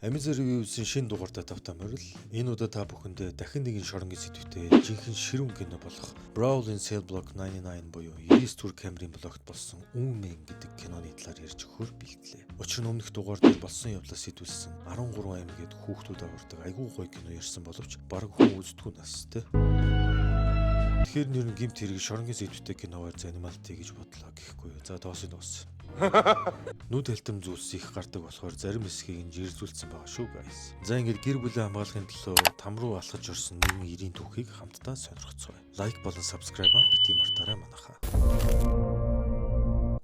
Amazon Reviews-ийн шинэ дугаартай тавтамжаар энэ удаа та бүхэндээ дахин нэгэн шоронгийн сэдвтэй жинхэнэ ширүүн кино болох Brawl in Cell Block 99 буюу 99 түр камерын блогт болсон Үнмен гэдэг киноны талаар ярьж өгөхөөр бэлтлээ. Учир нь өмнөх дугаар дээр болсон явдлаас сэтгүүлсэн 13 аймаг гээд хүүхдүүд авардаг айгүй гоё кино ярьсан боловч баг хүн үздэггүй настай. Тэгэхээр нэр нь гимт хэрэг шоронгийн сэдвтэй киноваар занималтай гэж бодлоо гэхгүй юу. За доосыг дууссан. Нүд хэлтэм зүйлс их гардаг болохоор зарим хэсгийг нь жирзүүлсэн байгаа шүү guys. За ингээд гэр бүлээ хамгаалахын төлөө там руу алхаж орсон нэгэн 90 түүхийг хамтдаа сонирхцгаая. Лайк болон subscribe бити мартаарай манайхаа.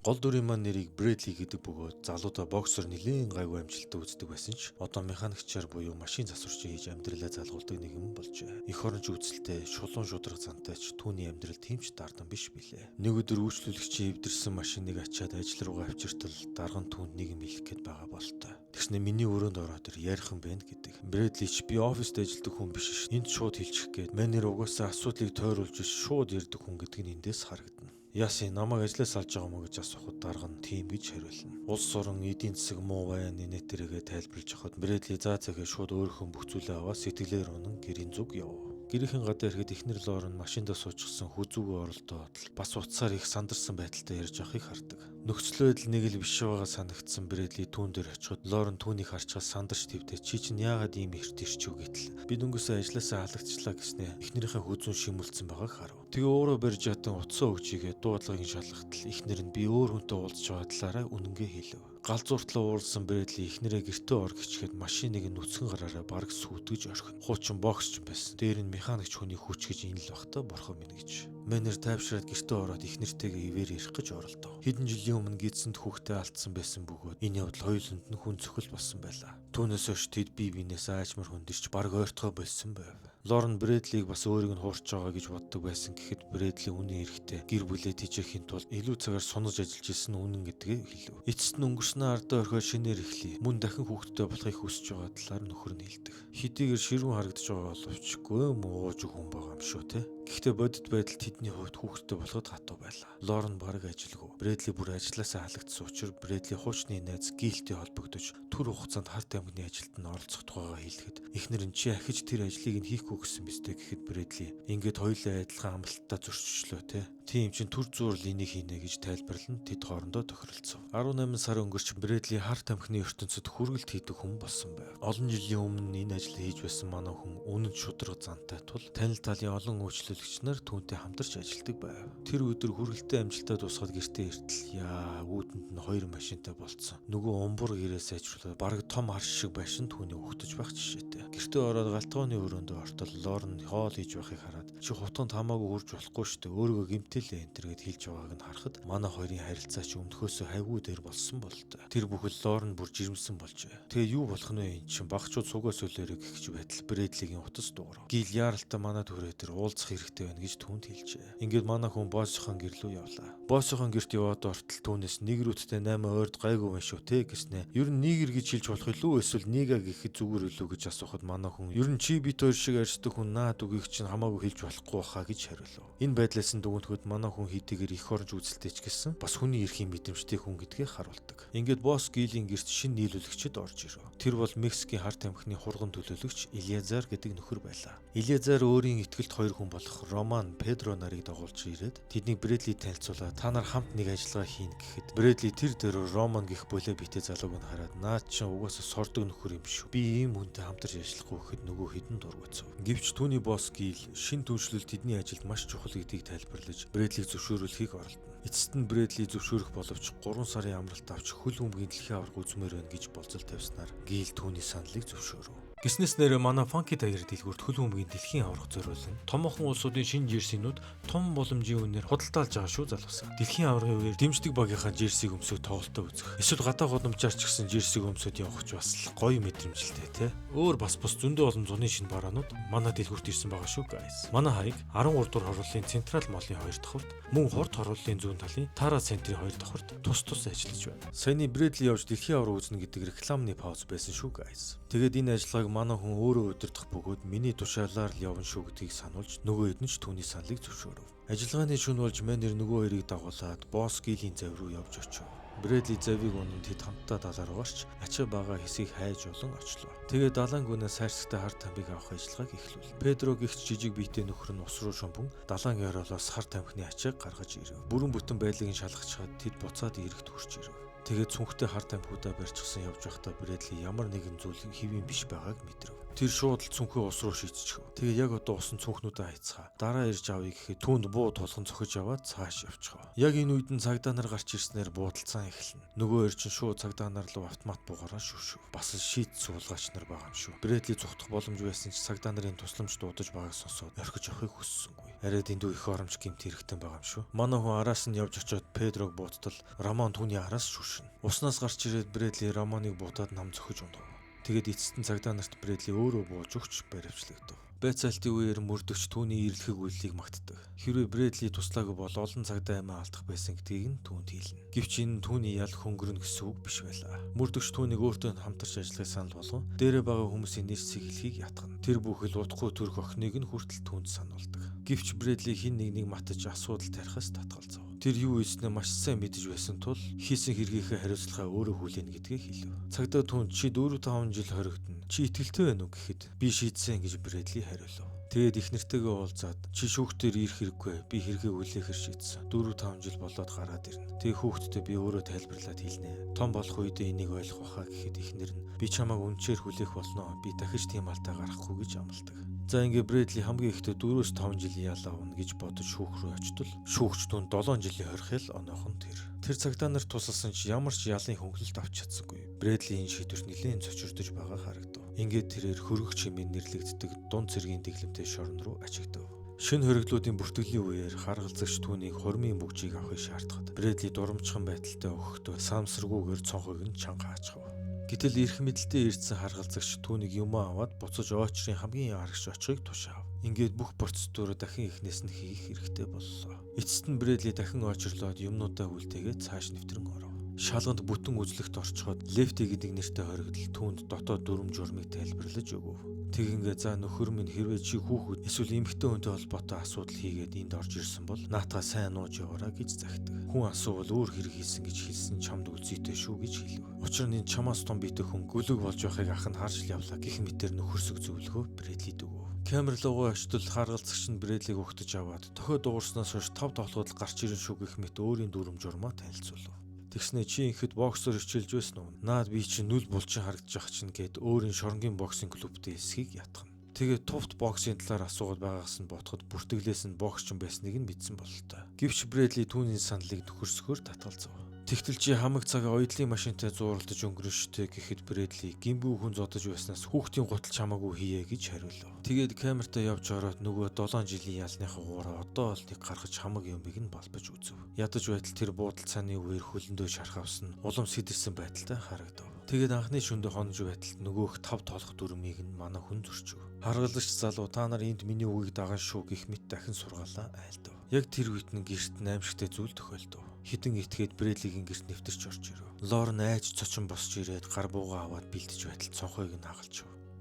Гол дүрийн маань нэрийг Брэдли гэдэг бөгөөд залуудаа боксер нэлээд гайгүй амжилттай үздэг байсан ч одоо механикчаар буюу машин засварчин хийж амьдралаа залгуулдаг нэгэн болжээ. Эх оронч үзэлтэй, шулуун шударга зантай ч түүний амьдрал тэмч дардан биш билээ. Нэг өдөр үйлчлүүлэгчийн эвдэрсэн машиныг ачаад ажил руугаа авчиртал дарган түүнд нэг юм хэлэх гээд байгаа болтой. Тэгснэ миний өрөөнд ороод ир ярихан байна гэдэг. Брэдли ч би оффист ажилладаг хүн биш ш. Энд шууд хэлчих гээд манер угаасаа асуудлыг тойруулж шууд ярьдаг хүн гэдэг нь эндээс харагдана. Яасын намайг ажлаас салж байгаа мó гэж асуухад дарга нь тийм гэж хариулна. Улс орон эдийн засаг муу байгааны нэтэргээ тайлбарлаж өгөхөд Брэдли заа цагаа шууд өөрийнхөө бүх зүйлээ аваад сэтгэлээр унан гэрийн зүг яв. Гэрийнхэн гадаа ирэхэд эхнэр Лорен машиндаа суучихсан хүзүүгөө оролдоод бас утсаар их сандарсан байдалтай ярьж авахыг хардаг. Нөхцөл байдал нэг л биш байгаа санагдсан Брэдли түүн дээр очиход Лорен түүнийг харчаас сандарч твдээ чи чинь яагаад ийм эрт ирчүү гэтэл би дүнгээсээ ажлаасаа халагдчихлаа гэснээр эхнэрийнхээ хүзүүн шимүүлсэн байгааг харав. Тэгээ өөрөө барьж ятан утсаа өгчийгээ дуудлагыг шалгахтал эхнэр нь би өөр хүнтэй уулзж байгаа талаараа үнэнгээ хэлв. Галзууртлаа уурлсан Брэдли эхнэрээ гэртээ ор гिचгээд машиныг нь нүцгэн гараараа бараг сүйтгэж орхино. Хуучин боксч байсан. Дээр нь механикч хүний хүч гэж энэ л бахта борхон минь гэж. Мэнэр тайвшраад гэртээ ороод эхнэртэйгээ ивэр ярих гэж оролдов. Хэдэн жилийн өмнө гидсэнд хүүхдээ алдсан байсан бөгөөд энэ явдал хоёуланд нь хүн цохол болсон байлаа. Түүнээс хойш тэд бие биенээс аажмар хөндөрч бараг ойртгоо болсон байв. Лорен Брэдлиг бас өөрийг нь хуурч байгаа гэж боддог байсан гэхэд Брэдли үнэн эрэхтэй гэр бүлээ тэжээхийн тулд илүү цагаар сунаж ажиллаж исэн үнэн гэдгээ хэлв. Эцэст нь өнгөрснөө ардаа орхиод шинээр эхлэе. Мөн дахин хүүхэдтэй болохыг хүсэж байгаа талаар нөхөр нь хэлдэг. Хэдийгээр ширүүн харагдаж байгаа боловч гөөм ууж хүн байгаа юм шүү те. Гэхдээ бодит байдал тэдний хувьд хүүхэдтэй болоход хатуу байлаа. Лорен бараг ажилгүй. Брэдли бүр ажлаасаа халагдсан учраас Брэдли хуучны найз Гилтэй холбогдож түр хугацаанд Харт аймагны ажилд нь оролцох тухайга хэлэхэд эхнэр нь чи ахиж тэр ажлыг нь хийхгүй гэсэн бистэй гэхэд Брэдли ингээд хоёулаа адилхан амлалтаа зөрчилчлөө те. Тийм чин түр зуурл энийг хийнэ гэж тайлбарлан тэд хоорондоо тохиролцов. 18 сар өнгөрч Брэдли Харт аймагны ертөнцид хүргэлт хийдэг хүн болсон байв. Олон жилийн өмнө энэ ажлыг хийж байсан манай хүн үнэнд шударга зантай тул танил талын олон үйлчлүүлэгч нар түүнтэй хамтарч ажилладаг байв. Тэр өдөр хүргэлтээ амжилтаа дуусгаад гэртээ иртэл яа үүдэнд нь 2 машинтай болцсон. Нөгөө умбур гэрээ сайжруулаад бараг том арш шиг байшин түүний ухтаж байх жишээтэй. Гэртээ ороод галтгооны өрөөндөө ортол Лорен хоол хийж байхыг хараад чи хутганд хамаагүй хурж болохгүй шүү дээ. Өөрийгөө гимтэлээ энэ төргээд хэлж байгааг нь харахад манай хоёрын харилцаа ч өмнөхөөсөө хайгүй дээр болсон болтой. Тэр бүхэл Лорен бүр жирэмсэн болжээ. Тэгээ юу болох нь вэ эн чин багчууд сугаас өлөөрэй гэх Брэдли Брэдлигийн утас дуурав. Гил яаралтай манай төрөө тэр уулзах хэрэгтэй байна гэж түүнд хэлжээ. Ингээд манай хүн боссхийн гэр рүү явлаа. Боссхийн гэрт яваад ортол түүнээс нэгрүүдтэй 8 ойрд гайгүй байна шүү те гэснэ. Ер нь нэгэр гэж хэлж болох илүү эсвэл нэга гэхэд зүгээр үлээ гэж асуухад манай хүн ер нь чи бит хоёр шиг арьсдаг хүн наад үгийг чинь хамаагүй хэлж болохгүй хаа гэж хариулв. Энэ байдлаас нь дүгнэхэд манай хүн хэдийгээр их оронж үзэлтэй ч гэсэн бас хүний эрхийн мэдрэмжтэй хүн гэдгийг харуулдаг. Ингээд босс Гилийн гэрт шинэ нийлүүлэгчд орж ирв. Тэр бол Мексикийн Харт аймагны хурган төлөөлөгч Элиазар гэдэг нөхөр байлаа. Элиазар өөрийн итгэлт 2 хүн болох Роман, Педро нарыг дагуулж ирээд тэднийг Брэдли танилцуулаад та нар хамт нэг ажиллагаа хийнэ гэхэд Брэдли тэр дээр Роман гих болоо битээ залууг нь хараад наад чинь угаасаа сордог нөхөр юм шүү. Би ийм хүнтэй хамтарч ажиллахгүй гэхэд нөгөө хідэн дургуцав. Гэвч түүний босс Гил шин түншлэл тэдний ажилд маш чухал гэдгийг тайлбарлаж Брэдлиг зөвшөөрүүлэхийг оролдоно. Эцэст нь Брэдли зөвшөөрөх боловч 3 сарын амралт авч хөл бөмбөгийн дэлхийн аварга үзмээр байна гэж болцол тавьснаар Гил түүний саналыг зөвшөөрөв. Гиснес нэр манай Funky Tiger дэлгүүрт хөл бөмбөгийн дэлхийн аварга зориулсан. Томхон улсуудын шинэ жерсинууд том боломжийн үнээр худалдаалж байгаа шүү залуусаа. Дэлхийн аваргын үеэр дэмждэг багийнхаа жерсиг өмсөг тоглолтоо үзэх. Эсвэл гадаа гудамжаар ч гэсэн жерсиг өмсөд явах ч бас гоё мэдрэмжлтэй те. Өөр бас зөндөө олон зуны шинэ бараанууд манай дэлгүүрт ирсэн байгаа шүү guys. Манай хаяг 13 дугаар хорлолын Централ молын 2 давхарт, мөн хурд хорлолын зүүн талын Тара центрийн 2 давхарт тус ажиллаж байна. Саяны Брэдли явж дэлхийн аварга үзнэ гэдэг рекламны пауз байсан шүү guys. Тэгээд энэ ажиллагааг манай хүн өөрөө удирдах бөгөөд миний тушаалаар л явна шүү гэдгийг сануулж нөгөө хэд нь ч түүний саналыг зөвшөөрөв. Ажиллагааны шөнө болж Мэнер нөгөө хоёрыг дагуулад босс Гилийн завь руу явж очив. Брэдли завийг унаад тэд хамтдаа далаар гарч ачаа бага хэсгийг хайж олон очлоо. Тэгээд далайн гүнээс сайрсагтай хар тамхиг авах ажиллагааг эхлүүлв. Педро гихч жижиг биетэй нөхөр нь ус руу шумбан далайн ёроолоос хар тамхины ачааг гаргаж ирэв. Бүрэн бүтэн байдлыг шалгачаад тэд буцаад ирэхт хүрч ирэв. Тэгээд цүнхтэй хар тамхиудаа барьчихсан явж байхдаа Брэдли ямар нэгэн зүйл хэвийн биш байгааг мэдрэв. Тэр шууд л цүнхээ ус руу шийдчихв. Тэгээд яг одоо усан цүнхнүүдээ хайцгаа. Дараа ирж авъя гэхэд түүнд буу тулхан цохиж аваад цааш явчихав. Яг энэ үед нь цагдаа нар гарч ирснээр буудалцаан эхэлнэ. Нөгөө эр чинь шууд цагдаа нар руу автомат буугаараа шүршив. Бас шийд суулгаач нар байгаа юм шүү. Брэдли зүхтах боломж байсан ч цагдаа нарын тусламж дуудаж байгааг сонсоод орхиж авахыг хүссэнгүй. Арай дэндүү их оромж гэмт хэрэгтэй байгаа юм шүү. Манай хүн араас нь явж очиод Педрог бууттал Рамон түүний араас шүршин. Уснаас гарч ирээд Брэдли Рамоныг буутаад нам зөхөж унав. Тэгээд эцэст нь цагдаа нарт Брэдли өөрөө бууж өгч баривчлагдав. Байцаалтын үеэр мөрдөгч түүний эрлэхийг үйллийг магтдаг. Хэрвээ Брэдли туслаагүй бол олон цагдаа амиа алдах байсан гэдгийг нь түүнд хэлнэ. Гэвч энэ түүний ял хөнгөрнө гэсэн үг биш байлаа. Мөрдөгч түүнийг өөртөө хамтарч ажиллахыг санал болгон дээрээ байгаа хүмүүсийн нэрсийг хэлхийг ятгана. Тэр бүхэл удахгүй төрөх охиныг нь хүртэл түүнд сануулдаг. Гэвч Брэдли хин нэгнийг матаж асуудал тарихаас татгалзав. Тэр юу ийснээ маш сайн мэдэж байсан тул хийсэн хэргийнхээ хариуцлагаа өөрөө хүлээнэ гэдгийг хэлв. Цагдаа түүнд чи 4-5 жил хоригдно. Чи итгэлтэй байна уу гэхэд би шийдсэн гэж Брэдли хариулв. Тэгээд их нэртэйгээ уулзаад чи шүүхтээр ирэх хэрэггүй. Би хэрэгээ хүлээхэр шийдсэн. 4-5 жил болоод гараад ирнэ. Тэгээд хүүхдтэй би өөрөө тайлбарлаад хэлнэ. Том болох үедээ энийг ойлгох байхаа гэхэд ихнэр нь би чамайг үнчээр хүлээх болно. Би дахиж тийм алдаа гарахгүй гэж амлдаг. За ингээ Брэдли хамгийн ихдээ 4-5 жилийн ялаа унна гэж бодож шүүх рүү очтол шүүгч түн 7 жилийн хорхил оноохон тэр. Тэр цагдаа нарт тусалсан ч ямар ч ялын хөнгөлөлт авч чадсангүй. Брэдли энэ шийдвэрт нэлээд цочирдож байгаа харагдав. Ингээд тэрээр хөргөх чимээн нэрлэгддэг дунд цэргийн дэглэмтэй шорон руу ачигдав. Шинэ хоригдлуудын бүртгэлийн үеэр харгалзагч түүнийг хормын бүгжийг авахыг шаардахад Брэдли дурамчхан байдалтай өгөхдөө саамсаргүйгээр цонхойг нь чанга ачхав. Гэтэл эрх мэдэлтэй ирсэн харгалзагч түүнийг юм аваад буцаж очрын хамгийн арагч очихыг тушаав. Ингээд бүх процедураа дахин эхнээс нь хийх хэрэгтэй боллоо. Эцэст нь Брэдли дахин очрлоод юмнуудаа үлдээгээд цааш нэвтрэн оров. Шалганд бүтэн үзлэгт орчход Лефти гэдэг нэртэй хоригдл түүнд дотоод дүрм журмыг тайлбарлаж өгөв. Тэгингээ за нөхөр минь хэрвээ чи хүүхэд эсвэл эмэгтэй хүнтэй холбоотой асуудал хийгээд энд орж ирсэн бол наатаа сайн нууж яваарай гэж захидаг. Хүн асуувал өөр хэрэг хийсэн гэж хэлсэн чамд үзийтэй шүү гэж хэлв. Учир нь чамаас том битэй хүн гөлөг болж байхыг ах нь харж л явлаа гэх мэтэр нөхөрсөг зөвлөгөө Брэдли өгөв. Камер руу очтол харгалзагч нь Брэдлиг өгтөж аваад тохио дуурснаас хойш 5 тоглолт гарч ирэн шүү гэх мэт өөрийн дүрм журмаа танилцуулв. Тэгснэ чи ихэд боксер хичээлж байсан уу? Наад би чи нүл булчин харагдаж ах чинь гэд өөрийн шоронгийн боксинг клубтэй эсхийг ятгана. Тэгээд тувт боксийн талаар асуугаад байгаагаас нь ботход бүртгэлээс нь боксчин байсныг нь мэдсэн бололтой. Гэвч Брэдли түүний саналыг төхөрсгөөр татгалзав. Тэгтэл чи хамаг цаг оёдлын машинтай зууралдаж өнгөрөн штэй гэхэд Брэдли гимбүү хүн зодож байснаас хүүхдийн гутал чамаагүй хийе гэж хариулв. Тэгээд камертаа явж ороод нөгөө 7 жилийн ялныхаа гуураа одоо л нэг гаргаж хамаг юмыг нь балбаж үзв. Ядаж байтал тэр буудал цааны үеэр хөлөндөө шарх авсан улам сэтэрсэн байдалтай харагдав. Тэгээд анхны шөндө хонож байтал нөгөөх 5 тоолох дүрмийг нь манай хүн зөрчив. Харгалзагч залуу та нар энд миний үгийг даган шүү гэх мэт дахин сургаалаа айлдав. Яг тэр үед нь гэрт аимшигтэй зүйл тохиолдов. Хитэн итгээд Брэдлигийн гэрт нэвтэрч орж ирэв. Лорн айж цочин босч ирээд гар буугаа аваад бэлдэж байтал цонхойг нь хагалж.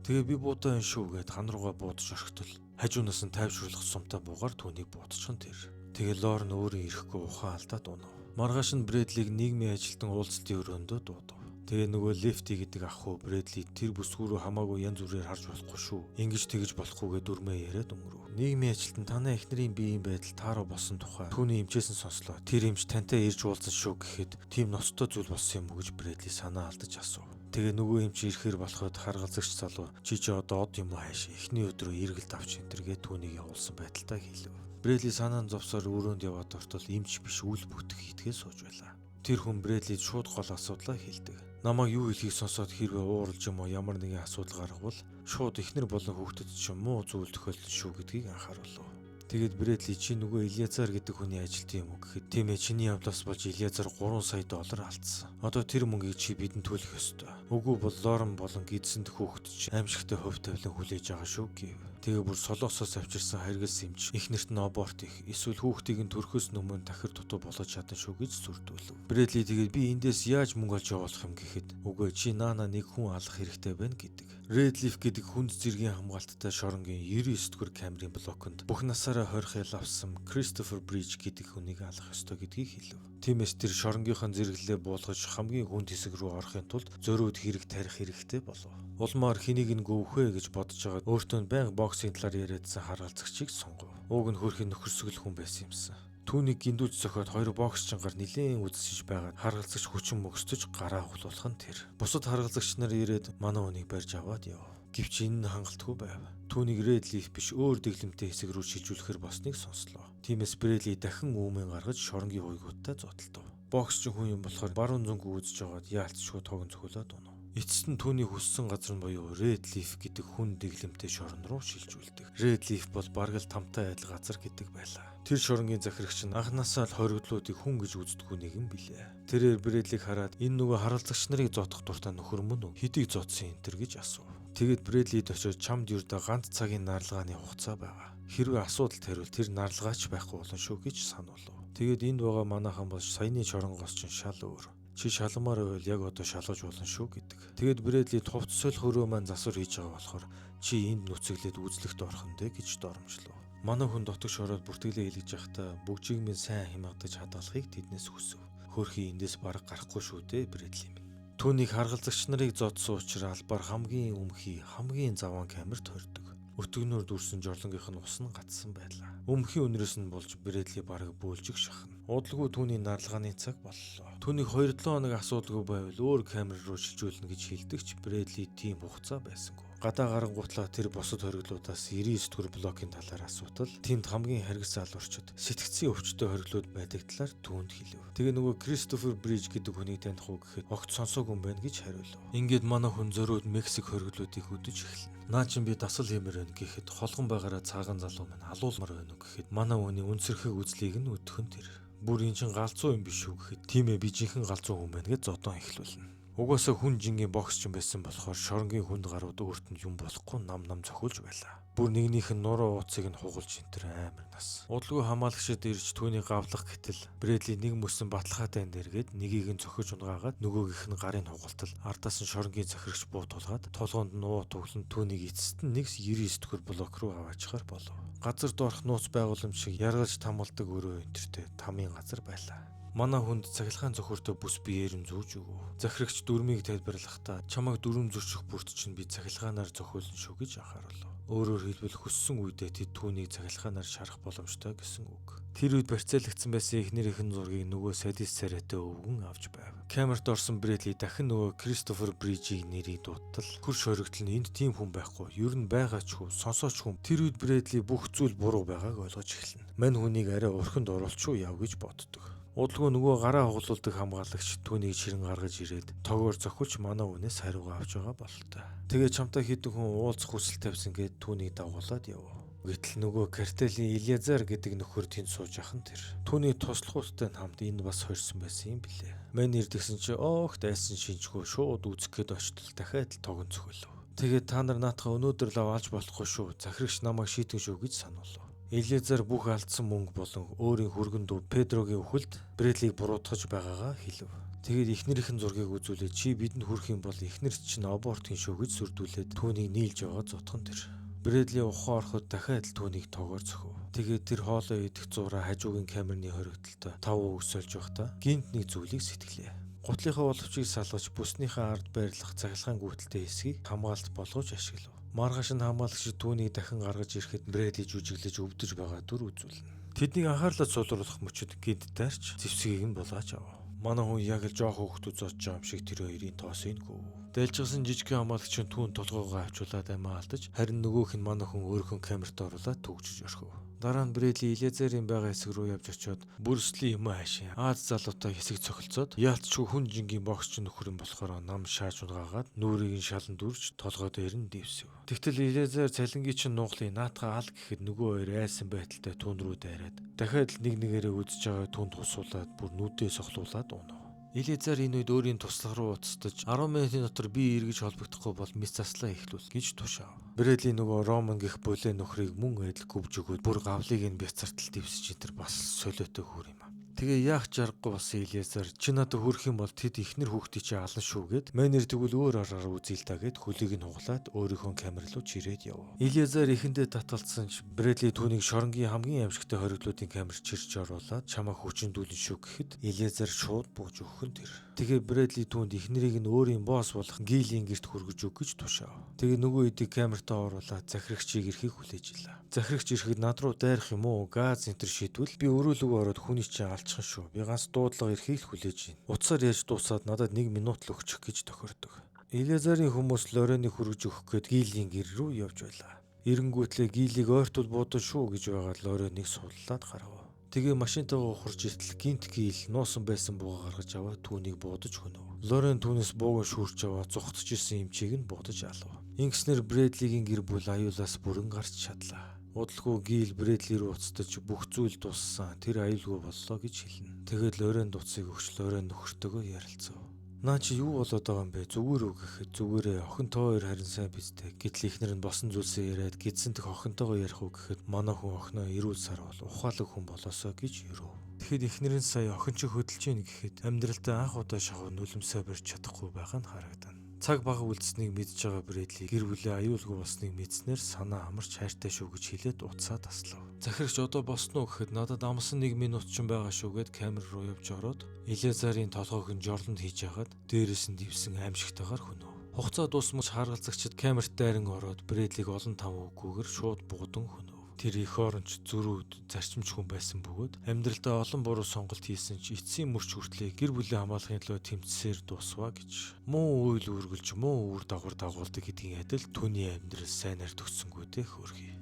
Тэгээ би буудаа энэ шүү гэд хан руугаа буудаж орхитол хажуунаас нь тайвшруулах сумтай буугаар түүнийг буудчихсан тэр. Тэгээ Лорн өөрөө ирэхгүй ухаан алдаад унав. Маргааш нь Брэдлиг нийгмийн ажилтан уулзалтын өрөөндөө дуудав. Тэгээ нөгөө Лефти гэдэг ах хүү Брэдли тэр бүсгүүрөө хамаагүй янз бүрээр харж болохгүй шүү. Ингэж тэгж болохгүйгээ дүрмээ яриад өнгөрөв. Нийгмийн ажилтан танай эхнэрийн биеийн байдал тааруу болсон тухай түүний эмчээсэн сонслоо. Тэр эмч тантай ирж уулзсан шүү гэхэд тийм ноцтой зүйл болсон юм уу гэж Брэдли санаа алдаж асуув. Тэгээ нөгөө эмч ирэхээр болоход харгалзагч залуу чи одоо од юм уу хайш эхний өдрөө эргэлт авч энтергээ түүнийг явуулсан байдалтай хэлв. Брэдли санаан зовсоор өрөөнд яваад ортол эмч биш үл бүтэх хитгээ сууж байлаа. Тэр хүн Брэдлид шууд гол асуудлаа хэлдэг. Намайг юу хэлхийг сонсоод хэрвээ ууралж юм уу ямар нэгэн асуудал гаргавал шууд эхнэр болон хүүхдэд ч муу зүйл тохиолдсон шүү гэдгийг анхааруулв. Тэгээд Брэдли чи нөгөө Илиазар гэдэг хүний ажилтан юм уу гэхэд тийм ээ чиний явдлаас болж Илиазар $3 сая алдсан. Одоо тэр мөнгийг чи бидэнд төлөх ёстой. Үгүй бол Лорен болон гидсэнд хүүхэд ч аимшигтай хувь тавилан хүлээж байгаа шүү гэв. Тэгээ бүр солоосоос авчирсан харгас эмч эхнэрт нь аборт их эсвэл хүүхдийг нь төрөхөөс өмнө тахир дутуу болгож чадсан шүү гэж сүрдүүлв. Брэдли тэгээд би эндээс яаж мөнгө олж явуулах юм гэхэд үгүй чи наана нэг хүн алах хэрэгтэй байна гэдэг. Red Leaf гэдэг хүнд зэргийн хамгаалттай шоронгийн 99 дугаар камерын блоконд бүх насаараа хорих ял авсан Christopher Bridge гэдэг хүнийг алах ёстой гэдгийг хэлв. Тиймээс тэр шоронгийнхын зэрэглэлээ буулгаж хамгийн хүнд хэсэг рүү орохын тулд зөрүүд хэрэг тарих хэрэгтэй болов. Улмаар хэнийг нь гөвхөө гэж бодож байгаа өөртөө байнга боксийн талаар яриадсан харгалзагчийг сонгов. Ууг нь хөрхийн нөхөрсгөл хүн байсан юмсан. Түүнийг гиндүүж зохиод хоёр боксчингаар нилээн үзсэж байгаад харгалзагч хүчин мөксдөж гараа хулуулах нь тэр. Бусад харгалзагч нар ирээд манай хүнийг барьж аваад яв. Гэвч энэ нь хангалтгүй байв. Түүнийг Red Leaf биш өөр дэглэмтэй хэсэг рүү шилжүүлэхээр босныг сонслоо. Тиймээс Bradley дахин үүмэн гаргаж шоронгийн хуйгуудтай зодтолдов. Боксчин хүн юм болохоор баруун зүнг үзэж байгаад яалтчгүй тогон цохиулаад унав. Эцэст нь түүний хүссэн газар нь буюу Red Leaf гэдэг хүн дэглэмтэй шорон руу шилжүүлдэг. Red Leaf бол бараг л тамтай адил газар гэдэг байлаа. Тэр шоронгийн захирагч нь анханасаа л хоригдлуудыг хүн гэж үздэггүй нэгэн билээ. Тэрээр Bradley-г хараад энэ нөгөө харгалзагч нарыг зодох дуртай нөхөр мөн үү? Хэдийг зодсон энэ төр гэж асуув. Тэгээд Bradley очиж чамд юрда ганц цагийн нарлагааны хугацаа байгаа. Хэрвээ асуудал тавьвал тэр нарлагаач байхгүй болно шүү гэж сануулв. Тэгээд энд байгаа манайхан бол саяны шоронгоос ч шал өөр. Чи шалмаар байвал яг одоо шалгаж болно шүү гэдэг. Тэгээд Bradley товч соль хөрөө маань засвар хийж байгаа болохоор чи энд нүцэглээд үзлэгт орох нь дээ гэж доромжлов. Манай хүн дотогш ороод бүртгэлээ хэлж явахдаа бүгжийг минь сайн хямгадаж хадгалахыг тэднээс хүсв. Хөрхи эндээс бараг гарахгүй шүү дээ Bradley минь. Түүнийг харгалзагч нарыг зодсон учраас албаар хамгийн өмхий, хамгийн заван камерт хордог. Өтгөнөөр дүрсэн жорлонгийнх нь ус нь гатсан байлаа. Өмхийн өнрөөс нь болж Bradley бараг бөөлжиг шахна. Удалгүй түүний нарлагааны цаг боллоо. Түүнийг 2-7 хоног асуудалгүй байвал өөр камер руу шилжүүлнэ гэж хэлдэгч Bradley тийм хугацаа байсангүй. Гадаа гарангуутлаа тэр босод хориглуудаас 99 дугаар блокийн талаар асуудал тэнд хамгийн харгас залуурчид сэтгцийн өвчтөй хориглууд байдаг талаар түүнд хэлв. Тэгээ нөгөө Christopher Bridge гэдэг хүнийг таних уу гэхэд огт сонсоогүй юм байна гэж хариулв. Ингээд манай хүн зөрөөд Мексик хориглуудыг өдөж эхэлнэ. Наа чин би дасал хэмээр байна гэхэд холгон байгаараа цааган залуу маань алуулмаар байна уу гэхэд манай хүний үнсэрхэг үзлийг нь өдөх нь тэр. Бүр эн чин галзуу юм биш үү гэхэд тийм ээ би жинхэнэ галзуу хүн байна гэж зодон эхлүүлнэ. Угаасаа хүн жингийн боксчин байсан болохоор шоронгийн хүнд гарууд өөрт нь юм болохгүй нам цохиулж байлаа. Бүр нэгнийх нь нуруу ууцыг нь хугалж энтер амар нас. Удалгүй хамаалагчид ирж түүнийг гавлах гэтэл Bradley нэг мөсөн баталгаатай нэргээд нэгийг нь цохиж унгаагаад нөгөөгийнх нь гарын хугалтал ардаас нь шоронгийн захирагч буу тулгаад толгоонд нь уу туглан түүнийг эцэст нь 99 дэх блок руу аваачихар болов. Газар доорх нууц байгууламж шиг яргалж тамалдаг өрөө энтертэй тамийн газар байлаа. Манай хүнд цахилгаан зөвхөртөө бүс биеэр нь зүүж өгөө. Захирагч дүрмийг тайлбарлахдаа чамайг дүрм зөрчих бүрт чинь би цахилгаанаар зохиолно шүү гэж анхааруулв. Өөрөөр хэлбэл хүссэн үедээ тэд түүнийг цахилгаанаар шарах боломжтой гэсэн үг. Тэр үед барьцаалагдсан байсан эхнэрийнхэн зургийг нөгөө садист царайтай өвгөн авч байв. Камерт орсон Bradley дахин нөгөө Christopher Bridge-ийг нэрийг дуудтал хөрш хоригдол нь энд тийм хүн байхгүй. Ер нь байгаач хүү, сонсооч хүн. Тэр үед Bradley бүх зүйл буруу байгааг ойлгож эхэлнэ. Мань хүнийг арай урханд оруулчих яв гэж боддог. Удалгүй нөгөө гараа хугалуулдаг хамгаалагч түүнийг ширэн гаргаж ирээд тоогоор зохиулж манай үнээс хариугаа авч байгаа бололтой. Тэгээ чамтай хэдэн хүн уулзах хүсэл тавьсан гэд түүнийг дагуулад яв. Гэтэл нөгөө картелийн Элиазар гэдэг нөхөр тэнд сууж ахын тэр. Түүний туслахуйтай хамт энэ бас хорьсон байсан юм билээ. Мань ирдгсэн чи оох дайсан шинжгүй шууд үүсэх гээд очтол дахиад л тогон цохиулв. Тэгээд та нар наатаха өнөөдөр л аваалж болохгүй шүү. Захирагч намайг шийтгэн шүү гэж сануулв. Элиазар бүх алдсан мөнгө болон өөрийн хүргэн дүү Педрогийн үхэлд Bradley-г буруутгаж байгаагаа хэлв. Тэгээд эхнэрийнхэн зургийг үзүүлээд чи бидэнд хүрэх юм бол эхнэр чинь аборт хийн шүү гэж сүрдүүлээд түүнийг нийлж яваа зодхон тэр. Bradley ухаан ороход дахиад л түүнийг тоогоор зөхөв. Тэгээд тэр хоолоо идэх зураа хажуугийн камерны хоригдолтой тав өгсөлж байхдаа гинт нэг зүйлийг сэтгэлээ. Гутлынхаа боловчийг салгаж бүснийхээ ард байрлах цахилгаан гүйтэлтэй хэсгийг хамгаалт болгож ашиглав. Маргааш нь хамгаалагч түүнийг дахин гаргаж ирэхэд Bradley жүжиглэж өвдөж байгаа дүр үзүүлнэ. Тэднийг анхаарлаа суулруулах мөчөд гинт таарч зэвсгийг нь булааж авав. Манай хүн яг л жоох хүүхдүүд зодж байгаа юм шиг тэр хоёрын тоосыг гов. Дэлжсэн жижигхэн хамгаалагч нь түүн толгоогоо авчуулаад амиа алдаж харин нөгөөх нь манай хүн өөрхөн камерт оруулаад төгжиж орхив. Дараа нь Bradley Элиазарын байгаа хэсэг рүү явж очиод бүрслий юм аашаа. Аз залуутай хэсэг цохилцоод яалтчгүй хүн жингийн боксч нөхөр юм болохоор нам шааж унгаагаад нүрийг нь шалан дүрж толгой дээр нь дэвсв. Тэгтэл Элиазар цалингийн чинь нуглын наатаха ал гэхэд нөгөө хоёр айсан байдалтай түүн рүү дайраад дахиад л нэг нэгээрээ үзэж байгаа түүнд хусуулаад бүр нүдээ сохлуулаад унав. Элизар энэ үед өөрийн туслах руу уцтаж 10 минутын дотор би эргэж холбогдохгүй бол мис заслаа эхлүүл гэж тушаав. Брэдли нөгөө Роман гих булээ нөхрийг мөн эдэл гүвж өгөөд бүр гавлыг нь бяцартал дэвсэж энэ бас солиотой хөр юм а. Тэгээ яах чаргагүй болсон Элизар чи надад хүрэх юм бол тэд ихнэр хүүхдийг чи алан шүүгээд манер тэгвэл өөр араар үзэл та гэд хөлийг нь хуглаад өөрийнхөө камер руу чирээд яв. Элизар ихэндээ таталцсан ч Брэдли түүнийг шоронгийн хамгийн амжигтай хориглуудын камер чирч оруулаад чамаа хүчиндүүлэн шүү гэхэд Элизар шууд бууж өгөх нь тэр. Тэгээ Брэдли түүнд ихнэрийг нь өөрийн босс болох Гилийн гэрт хүргэж өг гэж тушаав. Тэгээ нөгөө эдийг камертаа оруулаад захирагчийг ирэхийг хүлээж илаа. Захирагч ирэхэд над руу дайрах юм уу газ энтер шийдвэл би өрөөлөгөө ороод хүний чинь алчхан шүү. Би ганц дуудлага ирэхийг л хүлээж байна. Утсаар яаж дуусаад надад 1 минут л өгчих гэж тохирдог. Элизарын хүмүүс Лореныг хүргэж өгөх гээд Гилийн гэр рүү явж байлаа. Эренгүүтлээ Гилийг ойртол буудан шүү гэж байгаад Лореныг сууллаад гарав. Тэгээ машинтайгаа ухарч иртэл гинт Гил нуусан байсан бууга гаргаж аваад түүнийг буудаж хөнөв. Лорен түүнээс бууга шүүрч аваад зугтж исэн эмчийг нь буудаж алав. Ингэснээр Брэдлигийн гэр бүл аюулаас бүрэн гарч чадлаа. Удалгүй Гил Брэдли рүү уцтаж бүх зүйл дуссан. Тэр аюулгүй боллоо гэж хэлнэ. Тэгээд Лорен дуцыг өгч Лорен нөхөртөөгөө ярилцав. Наа чи юу болоод байгаа юм бэ? Зүгээр үү гэхэд зүгээрээ охинтой хоёр харин сайн бизтэй. Гэтэл ихнэр нь босон зүйлсээ яриад гидсэнтэх охинтойгоо ярих уу гэхэд манай хүн охиноо эрүүл сар бол ухаалаг хүн болоосоо гэж юрав. Тэгэхэд ихнэр нь сая охин чи хөдөлж ийн гэхэд амьдралдаа анх удаа шахуу нүлэмсээ барьж чадахгүй байгаа нь харагдана. Цаг бага үлдсэнийг мэдж байгаа Брэдли гэр бүлээ аюулгүй болсныг мэдснээр санаа амарч хайртай шүү гэж хэлээд уцаа таслав. Захирагч одоо босноо гэхэд надад амсан 1 минут ч байгаа шүүгээд камер руу явж ороод Элизарын толгойг нь жорлонд хийж ягаад дээрээс нь дивсэн аимшигтайгаар хөнөв. Хугацаа дуусмаж харгалзагчид камерт дайран ороод Брэдлиг олон тав үгүйгээр шууд буудан хөнөв. Тэр их оронч зөрүүд зарчимч хүн байсан бөгөөд амьдралдаа олон буруу сонголт хийсэн ч эцсийн мөрч хүртлээ гэр бүлийн хамгаалахын төлөө тэмцсээр дуусваа гэж. Муу үйл үргэлж муу үр дагавар дагуулдаг гэдгийн адил түүний амьдрал сайнаар төгссөнгүүтэй хөөрхий.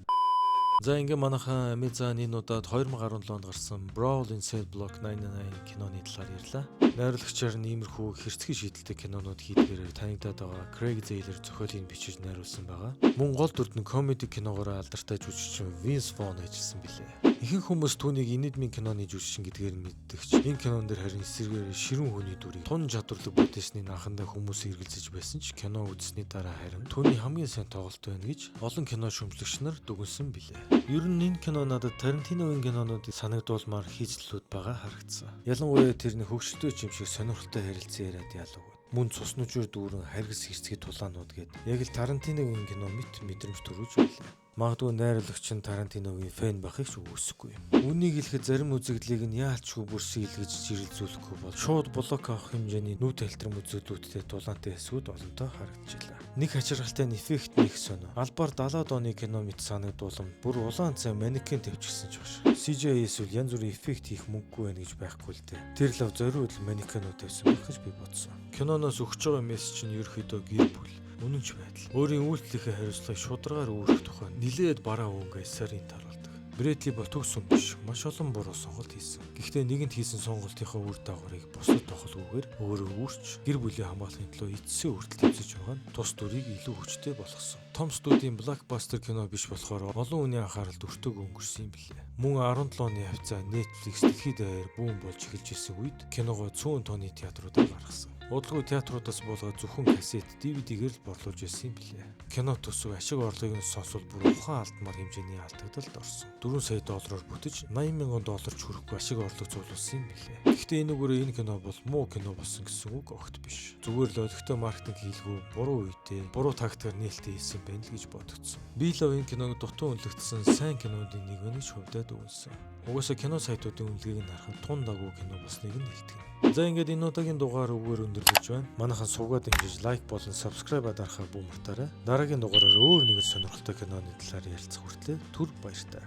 За ингээ манайхан Amazon энэ удаад 2017 онд гарсан Brawl in Cell Block 99 киноны талаар ярьлаа. Найруулагчаар иймэрхүү хэрцгий шийдэлтэй кинонууд хийдгээрээ танигдаад байгаа Craig Zahler зохиолыг бичиж найруулсан байгаа. Мөн гол дүрд нь комеди киногоор алдартай жүжигчин Vince Vaughn ажилласан билээ. Ихэнх хүмүүс түүнийг Enigma киноны жүжигчин гэдгээр нь мэддэг ч энэ кинон дээр харин эсэргээр ширүүн хүний дүрийг тун чадварлаг бүтээсний анхандаа хүмүүс эргэлзэж байсан ч кино үзсний дараа харин түүний хамгийн сайн тоглолт байна гэж олон кино шүүмжлэгч нар дүгнсэн билээ. Ер нь энэ кино надад Тарантиногийн кинонуудыг санагдуулмаар хийцлүүд байгаа харагдсан. Ялангуяа тэрний хөгшөлтөө юм шиг сонирхолтой харилцан яриад яалав. Мөн цус нүжээр дүүрэн харгас хэрцгий тулаанууд гээд яг л Тарантиногийн кино мэдрэмж төрүүлж байлаа. Магадгүй найруулагч нь Тарантиногийн фэн байхыг ч үгүйсэхгүй. Үнийг хэлэхэд зарим үзэгдлийг нь яалчгүй бүр сийлгэж жирэлзүүлэхгүй бол шууд блок авах хэмжээний нүд хэлтрэм үзэгдлүүдтэй тулаантай эсвүүд олонтоо харагдчихлаа. Нэг хачиргалтай эффект нэг сонио. Албаар 70-аад оны кино мэт санагдуулам бүр улаан цай манекен тавьчихсан ч багш. CGI эсвэл янз бүрийн эффект хийх мөнгөгүй байна гэж байхгүй л дээ. Тэр лав зориуд манекенууд тавьсан байх гэж би бодсон. Киноноос өгч байгаа мессеж нь ерөөхдөө гэр бүл үнэнч байдал. Өөрийн үйлдэлийнхээ хариуцлагыг шударгаар өөрөх тухай нилээд бараа өнгө сарын таруулдаг. Брэдли бол төгс хүн биш, маш олон буруу сонголт хийсэн. Гэхдээ нэгэнт хийсэн сонголтынхаа үр дагаврыг бусдад тохолгүйгээр өөрөө үүрч гэр бүлийн хамгаалахын төлөө эцсийн хүртэл тэмцэж байгаа нь тус дүрийг илүү хүчтэй болгосон. Том студийн блокбастер кино биш болохоор олон хүний анхааралд өртөг өнгөрсөн юм билээ. Мөн 17 оны хавцаа Netflix дэлхийд даяар бүүн болж эхэлж исэн үед киногоо 100 тонны театруудаар гаргасан. Удалгүй театруудаас болоод зөвхөн кассет, DVD-гээр л борлуулж байсан юм билээ. Кино төсөв ашиг орлогыг нь сонсвол бүр ухаан алдмаар хэмжээний алдагдалд орсон. 4 сая доллараар бүтэж 80 мянган долларч хүрэхгүй ашиг орлого зуулуулсан юм билээ. Гэхдээ энэгээр энэ кино бол муу кино болсон гэсэн үг огт биш. Зүгээр л олигтой маркетинг хийлгүү, буруу үедээ, буруу тактикаар нээлттэй хийсэн байна л гэж бодогдсон. Би л энэ киног дутуу үнэлэгдсэн сайн кинонуудын нэг вэ гэж хувьдаад өгсөн. Угаасаа кино сайтуудын үнэлгээг нь харахад тун дагуу кино болсныг нь хэлдэг. За ингээд энэ удаагийн дугаар үгээр өндөрлөж байна. Манайхан суугаад дэмжиж лайк болон subscribe дарахаа бүү мартаарай. Дараагийн дугаараар өөр нэгэн сонирхолтой киноны талаар ярилцах хүртлээр түр баяртай.